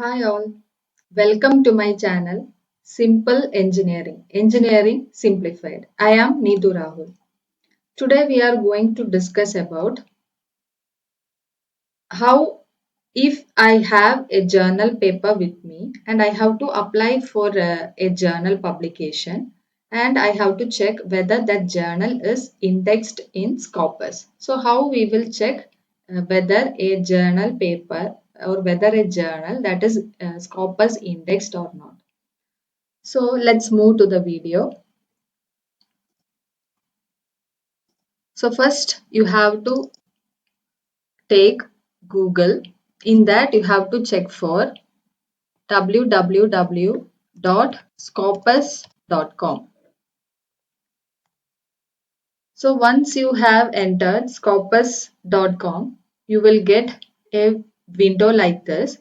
Hi all, welcome to my channel Simple Engineering, Engineering Simplified. I am Neetu Rahul. Today we are going to discuss about how if I have a journal paper with me and I have to apply for a journal publication and I have to check whether that journal is indexed in Scopus. So how we will check whether a journal paper or whether a journal that is Scopus indexed or not. So let's move to the video. So first you have to take Google. In that you have to check for www.scopus.com. So once you have entered scopus.com, you will get a window like this.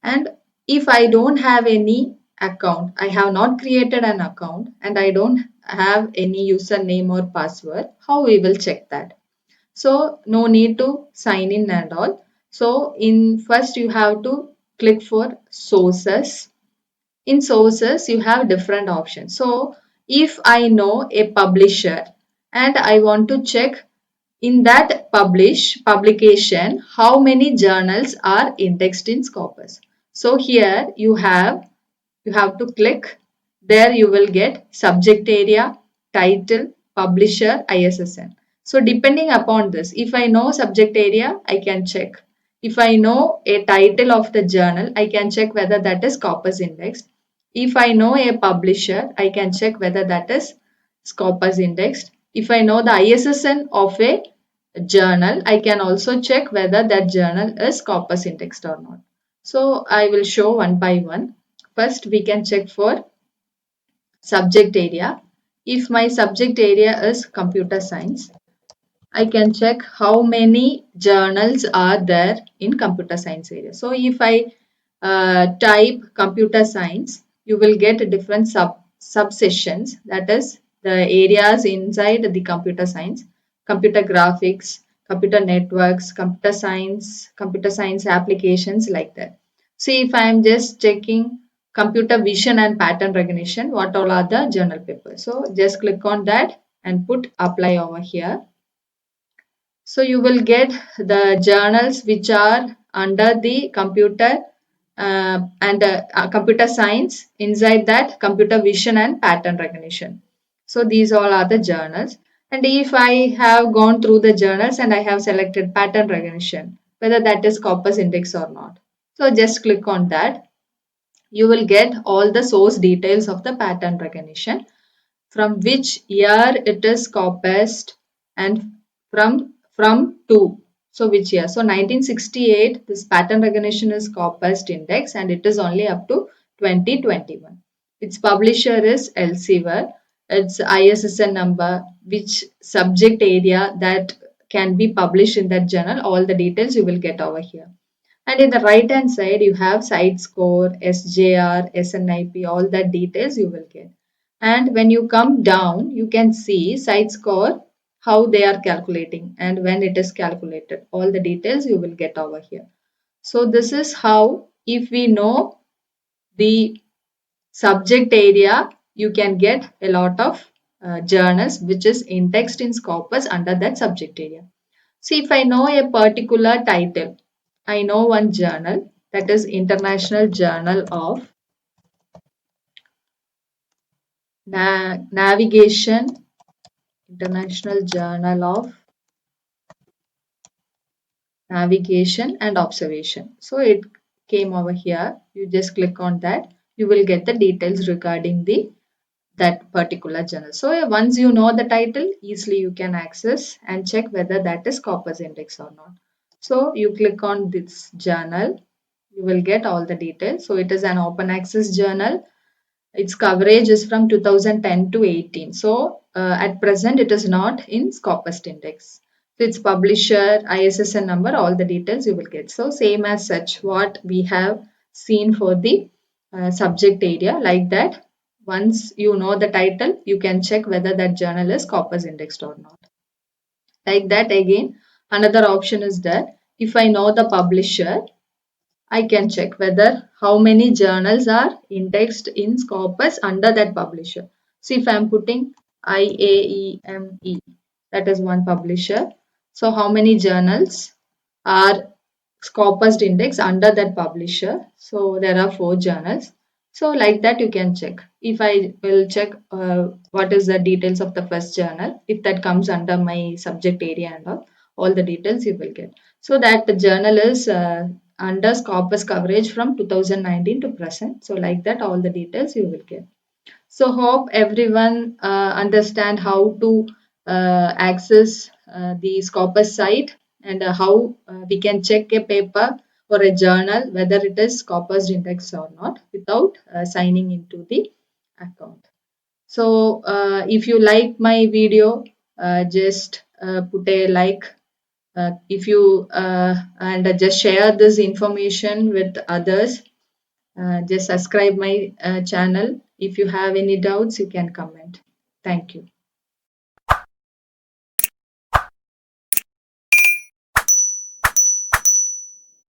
And if I don't have any account, I have not created an account and I don't have any username or password, how we will check that? So no need to sign in and all. So in first you have to click for sources. In sources you have different options. So if I know a publisher and I want to check in that publication how many journals are indexed in Scopus. So here you have to click. There you will get subject area, title, publisher, ISSN. So depending upon this, if I know subject area, I can check. If I know a title of the journal, I can check whether that is Scopus indexed. If I know a publisher, I can check whether that is Scopus indexed. If I know the ISSN of a journal, I can also check whether that journal is Scopus indexed or not. So I will show one by one. First, we can check for subject area. If my subject area is computer science, I can check how many journals are there in computer science area. So if I type computer science, you will get different subsessions. That is the areas inside the computer science, computer graphics, computer networks, computer science applications like that. See if I am just checking computer vision and pattern recognition, what all are the journal papers. So just click on that and put apply over here. So you will get the journals which are under the computer science, inside that computer vision and pattern recognition. So these all are the journals. And if I have gone through the journals and I have selected pattern recognition, whether that is Scopus index or not. So just click on that. You will get all the source details of the pattern recognition, from which year it is copied and from to. So which year? So 1968, this pattern recognition is Corpus Index and it is only up to 2021. Its publisher is Elsevier. Its ISSN number, which subject area that can be published in that journal, all the details you will get over here. And in the right hand side, you have site score, SJR, SNIP, all that details you will get. And when you come down, you can see site score, how they are calculating and when it is calculated. All the details you will get over here. So this is how, if we know the subject area, you can get a lot of journals which is indexed in Scopus under that subject area. See, if I know a particular title, I know one journal, that is International Journal of Navigation, International Journal of Navigation and Observation. So it came over here. You just click on that. You will get the details regarding that particular journal. So once you know the title, easily you can access and check whether that is Scopus index or not. So you click on this journal, you will get all the details. So it is an open access journal. Its coverage is from 2010 to 18. So at present it is not in Scopus index. So its publisher, ISSN number, all the details you will get. So same as such what we have seen for the subject area, like that. Once you know the title, you can check whether that journal is Scopus indexed or not. Like that again, another option is that if I know the publisher, I can check whether how many journals are indexed in Scopus under that publisher. See if I'm putting IAEME, that is one publisher. So how many journals are Scopus index under that publisher? So there are 4 journals. So like that you can check. If I will check what is the details of the first journal, if that comes under my subject area and all the details you will get. So that the journal is under Scopus coverage from 2019 to present. So like that all the details you will get. So hope everyone understand how to access the Scopus site and how we can check a paper or a journal whether it is Scopus index or not without signing into the account. So if you like my video, just put a like. If you and just share this information with others. Just subscribe my channel. If you have any doubts, you can comment. Thank you.